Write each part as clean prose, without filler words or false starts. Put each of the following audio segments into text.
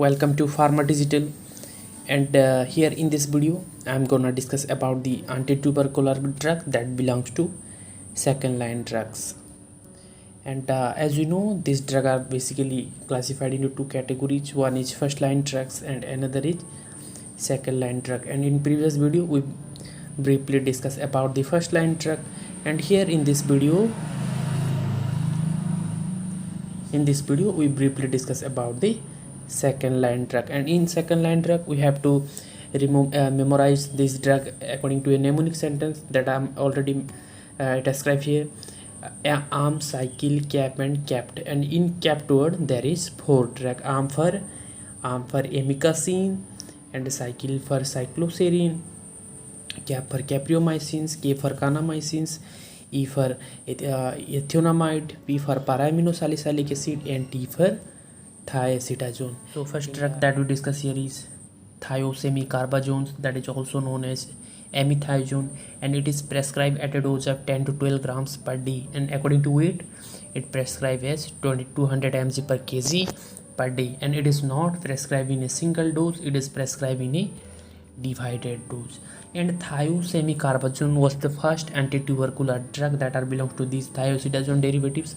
Welcome to Pharma Digital, and here in this video I'm gonna discuss about the anti-tubercular drug that belongs to second line drugs. And as you know, these drugs are basically classified into two categories. One is first line drugs and another is second line drug. And in previous video we briefly discussed about the first line drug, and here in this video we briefly discuss about the second line drug. And in second line drug we have to memorize this drug according to a mnemonic sentence that I'm already described here. Arm, cycle, cap and capped. And in capped word there is four drug. Arm for amikacin, and cycle for cycloserine, cap for capreomycins, K for kanamycins, E for ethionamide, P for para-aminosalicylic acid, and T for thiacetazone. So first drug that we discuss here is thiosemicarbazone, that is also known as amethiazone, and it is prescribed at a dose of 10 to 12 grams per day, and according to weight it prescribed as 2200 mg per kg per day. And it is not prescribed in a single dose, it is prescribed in a divided dose. And thiosemicarbazone was the first anti-tubercular drug that are belongs to these thiacetazone derivatives,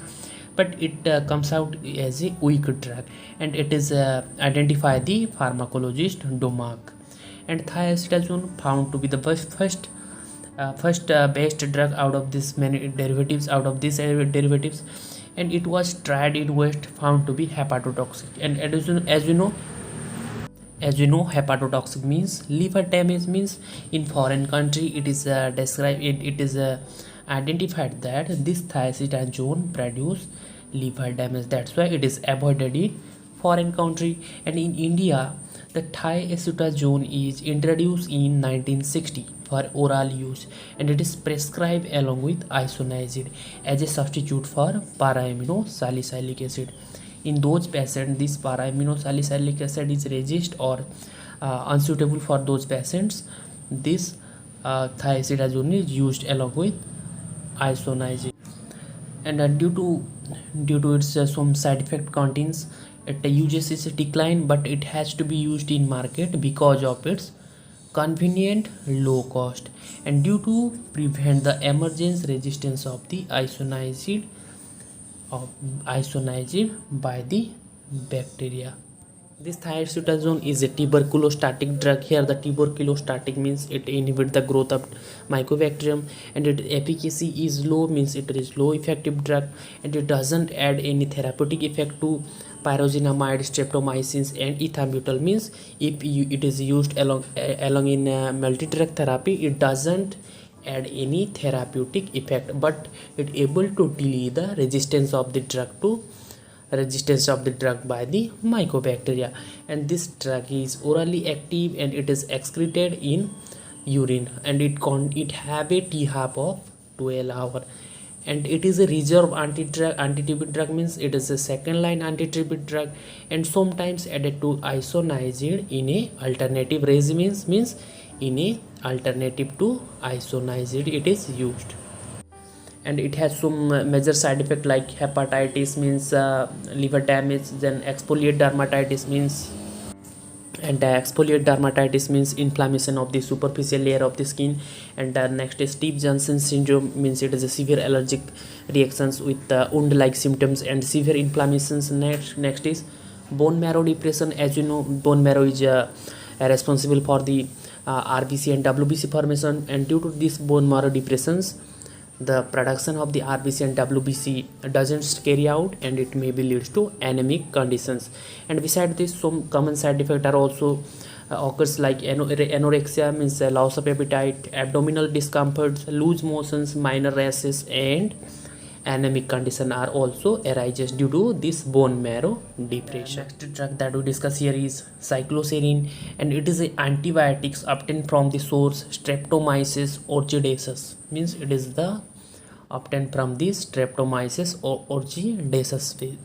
but it comes out as a weak drug, and it is identified the pharmacologist Domark. And thiacetazone found to be the first best drug out of this many derivatives, and it was tried in West, found to be hepatotoxic. And as you know, hepatotoxic means liver damage. Means in foreign country it is identified that this thiacetazone produce liver damage, that's why it is avoided in foreign country. And in India the thiacetazone is introduced in 1960 for oral use, and it is prescribed along with isoniazid as a substitute for para-aminosalicylic acid. In those patients this para-aminosalicylic acid is resist or unsuitable for those patients, this thiacetazone is used along with isoniazid. And due to its some side effect contains, it uses is decline, but it has to be used in market because of its convenient low cost, and due to prevent the emergence resistance of the isoniazid by the bacteria. This thiacetazone is a tuberculostatic drug. Here the tuberculostatic means it inhibits the growth of mycobacterium, and its efficacy is low, means it is low effective drug, and it doesn't add any therapeutic effect to pyrozinamide, streptomycins and ethambutol. Means if it is used along in multi-drug therapy, it doesn't add any therapeutic effect, but it able to delay the resistance of the drug by the mycobacteria. And this drug is orally active, and it is excreted in urine, and it have a T-half of 12 hours, and it is a reserve anti-TB drug. Means it is a second line anti-TB drug, and sometimes added to isoniazid in a alternative regimens. Means in a alternative to isoniazid it is used. And it has some major side effect like hepatitis, means liver damage, then exfoliate dermatitis means inflammation of the superficial layer of the skin. And next is Stevens-Johnson syndrome, means it is a severe allergic reactions with wound like symptoms and severe inflammations. Next is bone marrow depression. As you know, bone marrow is responsible for the RBC and WBC formation, and due to this bone marrow depressions the production of the RBC and WBC doesn't carry out, and it may be leads to anemic conditions. And beside this, some common side effects are also occurs like anorexia, means loss of appetite, abdominal discomforts, loose motions, minor rashes, and anemic condition are also arises due to this bone marrow depression. Next drug that we discuss here is cycloserine, and it is a antibiotics obtained from the source Streptomyces orchidaceus. Means it is the obtained from the Streptomyces orchidaceus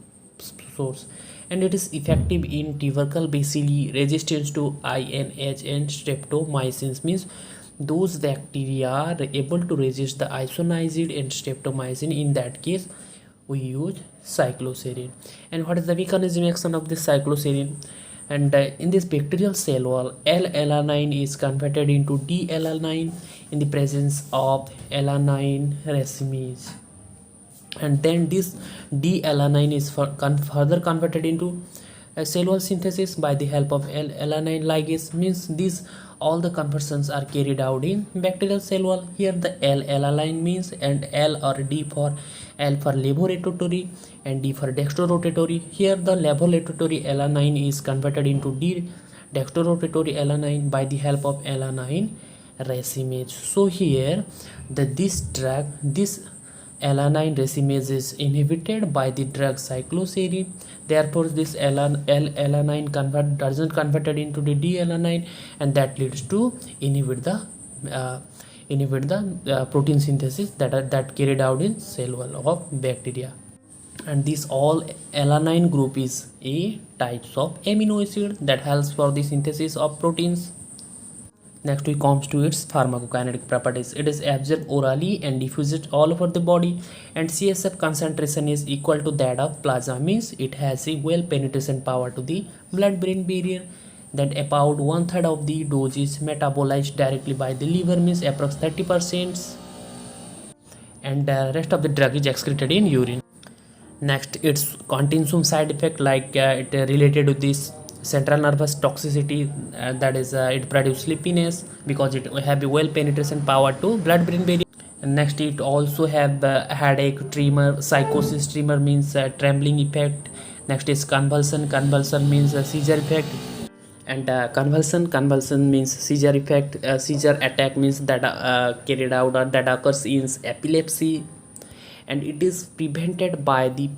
source, and it is effective in tubercle bacilli resistance to INH and streptomycins. Means those bacteria are able to resist the isoniazid and streptomycin. In that case we use cycloserine. And what is the mechanism action of this cycloserine? And in this bacterial cell wall, L-alanine is converted into D-alanine in the presence of alanine racemase, and then this D-alanine is further converted into cell wall synthesis by the help of L-alanine ligase. Means these all the conversions are carried out in bacterial cell wall. Here the L-alanine means, and L or D for L for laboratory and D for dextrorotatory. Here the laboratory alanine is converted into D dextrorotatory alanine by the help of alanine racemase. So here this alanine racemase is inhibited by the drug cycloserine. Therefore this L-alanine doesn't converted into the D-alanine, and that leads to inhibit the protein synthesis that carried out in cell wall of bacteria. And this all alanine group is a types of amino acid that helps for the synthesis of proteins. Next we comes to its pharmacokinetic properties. It is absorbed orally and diffused all over the body, and CSF concentration is equal to that of plasma. Means it has a well penetration power to the blood-brain barrier. That about 1/3 of the dose is metabolized directly by the liver, means approx 30%, and the rest of the drug is excreted in urine. Next, it contains some side effect like it related to this central nervous toxicity, that is it produces sleepiness because it have a well penetration power to blood brain barrier. And next it also have headache, tremor, psychosis. Tremor means trembling effect. Next is convulsion means seizure effect. And convulsion means seizure effect. Seizure attack means that carried out or that occurs in epilepsy, and it is prevented by the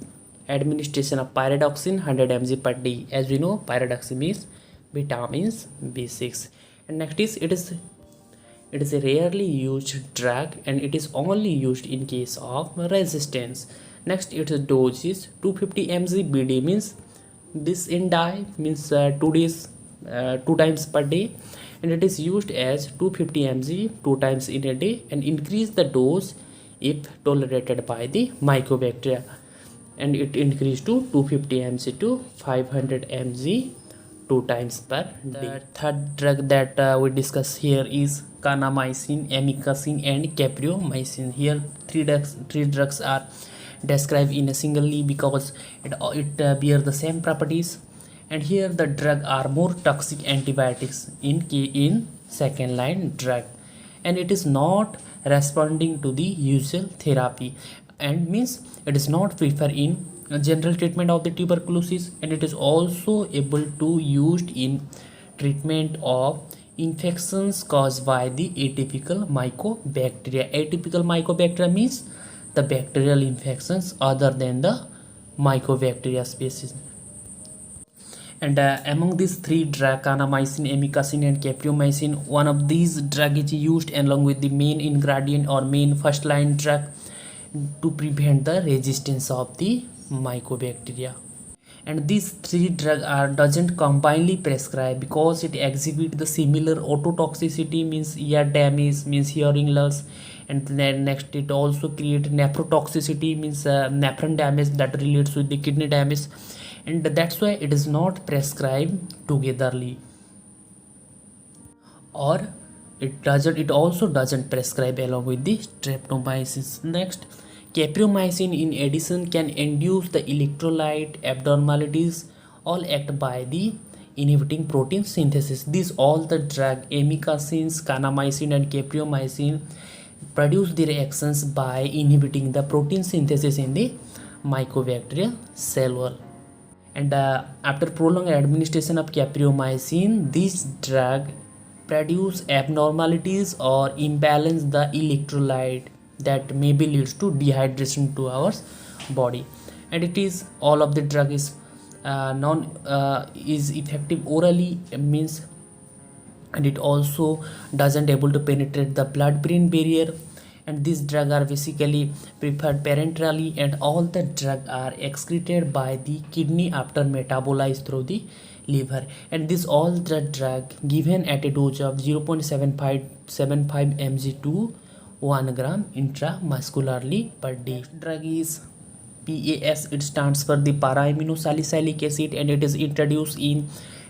administration of pyridoxine 100 mg per day. As we know, pyridoxine means vitamins B6. And next is it is a rarely used drug, and it is only used in case of resistance. Next, its dose is 250 mg BD, means this in die means 2 times per day, and it is used as 250 mg 2 times in a day, and increase the dose if tolerated by the mycobacteria, and it increased to 250 mg to 500 mg 2 times per day. The third drug that we discuss here is kanamycin, amikacin, and capreomycin. Here three drugs are described in a singly because it bear the same properties, and here the drug are more toxic antibiotics in second line drug, and it is not responding to the usual therapy, and means it is not preferred in general treatment of the tuberculosis, and it is also able to used in treatment of infections caused by the atypical mycobacteria. Atypical mycobacteria means the bacterial infections other than the mycobacteria species. And among these three drugs, kanamycin, amikacin, and capreomycin, one of these drug is used along with the main ingredient or main first line drug to prevent the resistance of the mycobacteria. And these three drugs doesn't combinedly prescribe because it exhibit the similar ototoxicity, means ear damage, means hearing loss, and then next it also create nephrotoxicity, means nephron damage that relates with the kidney damage, and that's why it is not prescribed togetherly, or it also doesn't prescribe along with the streptomycin. Next, capreomycin in addition can induce the electrolyte abnormalities, all act by the inhibiting protein synthesis. These all the drug amikacin, kanamycin, and capreomycin produce the reactions by inhibiting the protein synthesis in the mycobacterial cell wall. And after prolonged administration of capreomycin, this drug produce abnormalities or imbalance the electrolyte that maybe leads to dehydration to our body, and it is all of the drug is is effective orally, means, and it also doesn't able to penetrate the blood brain barrier, and these drugs are basically preferred parenterally, and all the drugs are excreted by the kidney after metabolized through the liver, and this all the drug given at a dose of 0.75 mg to 1 gram intramuscularly per day. Drug is PAS. It stands for the para-aminosalicylic acid, and it is introduced in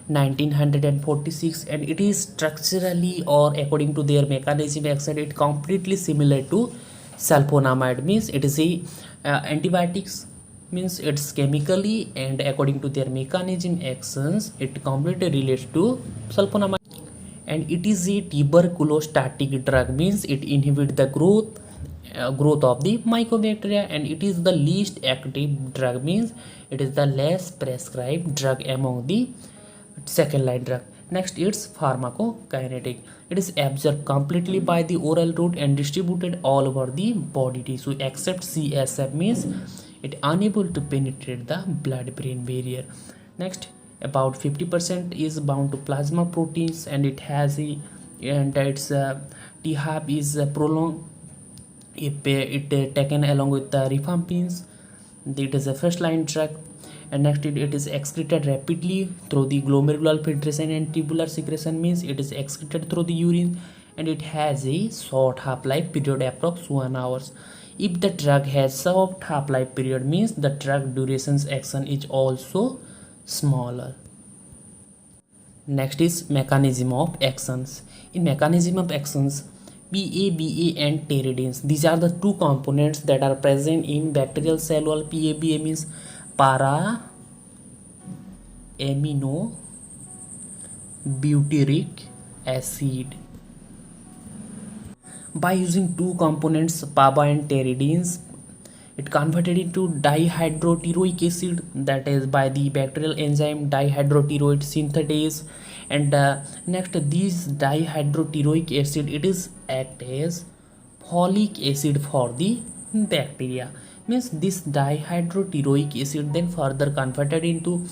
1946, and it is structurally or according to their mechanism action it completely similar to sulfonamide, means it is a antibiotics, means it's chemically and according to their mechanism actions it completely relates to sulfonamide. And it is a tuberculostatic drug, means it inhibits the growth of the mycobacteria, and it is the least active drug, means it is the less prescribed drug among the second line drug. Next, it's pharmacokinetic. It is absorbed completely by the oral route and distributed all over the body tissue except CSF, means it unable to penetrate the blood brain barrier. Next, about 50% is bound to plasma proteins, and it has a, and its T-half is prolonged if it taken along with the rifampins. It is a first line drug. And next, it is excreted rapidly through the glomerular filtration and tubular secretion, means it is excreted through the urine, and it has a short half-life period, approx 1 hours. If the drug has short half-life period, means the drug duration's action is also smaller. Next is mechanism of actions. In mechanism of actions, PABA and pteridines, these are the two components that are present in bacterial cell wall. PABA means para amino butyric acid. By using two components PABA and pteridines, it converted into dihydroteroic acid, that is by the bacterial enzyme dihydroteroid synthetase. And next, this dihydroteroic acid, it is act as folic acid for the bacteria, means this dihydroteroic acid then further converted into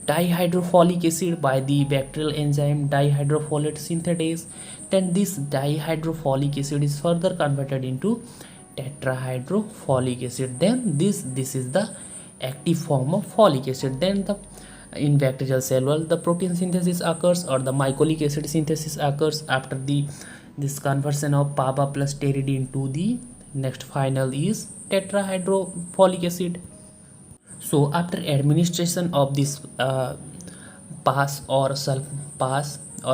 dihydrofolic acid by the bacterial enzyme dihydrofolate synthetase. Then this dihydrofolic acid is further converted into tetrahydrofolic acid. Then this is the active form of folic acid. Then the in bacterial cell wall the protein synthesis occurs, or the mycolic acid synthesis occurs after this conversion of PABA plus pteridine to the next final is tetrahydrofolic acid. So after administration of this PAS or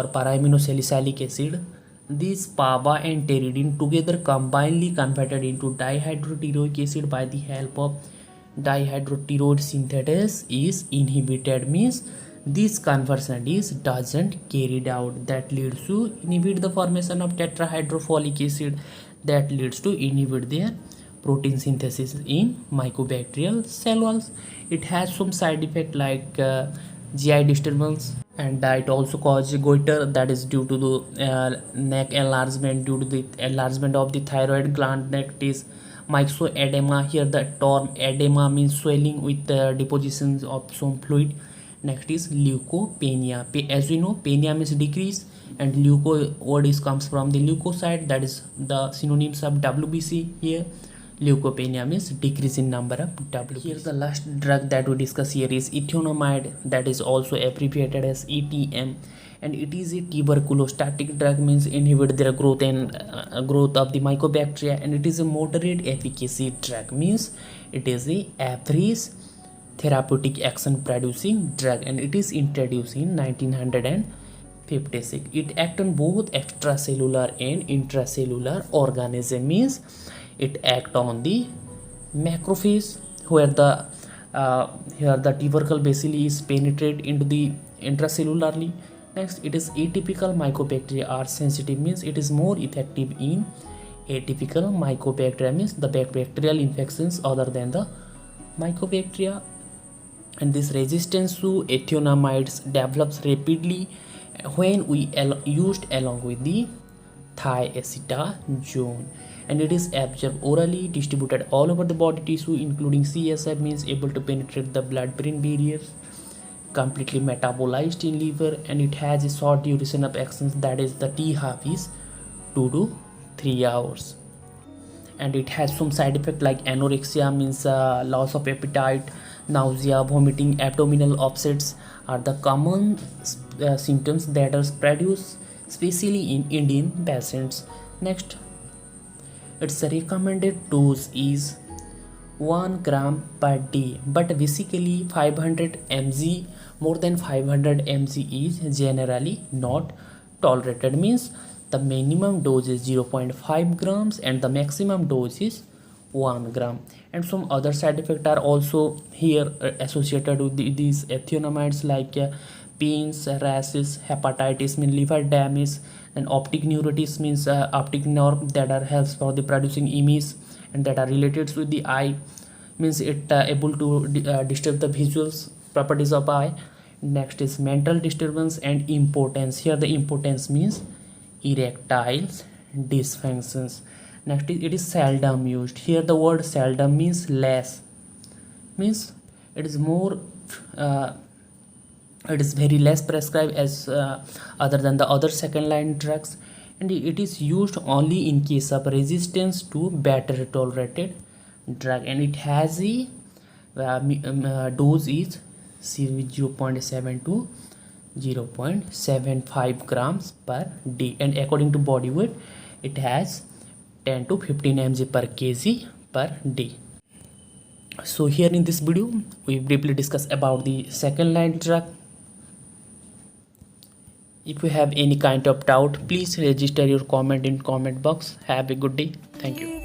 para-aminosalicylic acid, this PABA and pteridine together combinedly converted into dihydroteroic acid by the help of dihydroteroid synthetase is inhibited, means this conversion is doesn't carried out, that leads to inhibit the formation of tetrahydrofolic acid, that leads to inhibit their protein synthesis in mycobacterial cell walls. It has some side effect like GI disturbance, and it also causes goiter, that is due to the neck enlargement due to the enlargement of the thyroid gland. Next is myxoedema. Here the term edema means swelling with depositions of some fluid. Next is leukopenia. As we know, penia means decrease, and leuco word comes from the leukocyte, that is the synonyms of WBC here. Leukopenia means decrease in number of WBC. Here the last drug that we discuss here is ethionamide, that is also abbreviated as ETM, and it is a tuberculostatic drug, means inhibit their growth and growth of the mycobacteria, and it is a moderate efficacy drug, means it is a average therapeutic action producing drug, and it is introduced in 1956. It acts on both extracellular and intracellular organism, means it acts on the macrophage where the here the tubercle bacilli is penetrate into the intracellularly. Next, it is atypical mycobacteria are sensitive, means it is more effective in atypical mycobacteria, means the bacterial infections other than the mycobacteria. And this resistance to ethionamides develops rapidly when we used along with the thiacetazone, and it is absorbed orally, distributed all over the body tissue including CSF, means able to penetrate the blood brain barriers, completely metabolized in liver, and it has a short duration of actions, that is the T-half is 2 to 3 hours. And it has some side effect like anorexia, means loss of appetite, nausea, vomiting, abdominal upsets are the common symptoms that are produced especially in Indian patients. Next, its recommended dose is 1 gram per day, but basically 500 mg More than 500 mg is generally not tolerated, means the minimum dose is 0.5 grams and the maximum dose is 1 gram. And some other side effects are also here associated with these ethionamides, like pains, rashes, hepatitis, mean liver damage, and optic neuritis, means optic nerve that are helps for the producing image and that are related with the eye, means it able to disturb the visuals properties of eye. Next is mental disturbance and impotence. Here the impotence means erectile dysfunctions. Next is it is seldom used. Here the word seldom means less, means it is more it is very less prescribed as other than the other second line drugs, and it is used only in case of resistance to better tolerated drug, and it has a dose is 0.7 to 0.75 grams per day, and according to body weight it has 10 to 15 mg per kg per day. So here in this video we briefly discuss about the second line drug. If you have any kind of doubt, please register your comment in comment box. Have a good day. Thank you.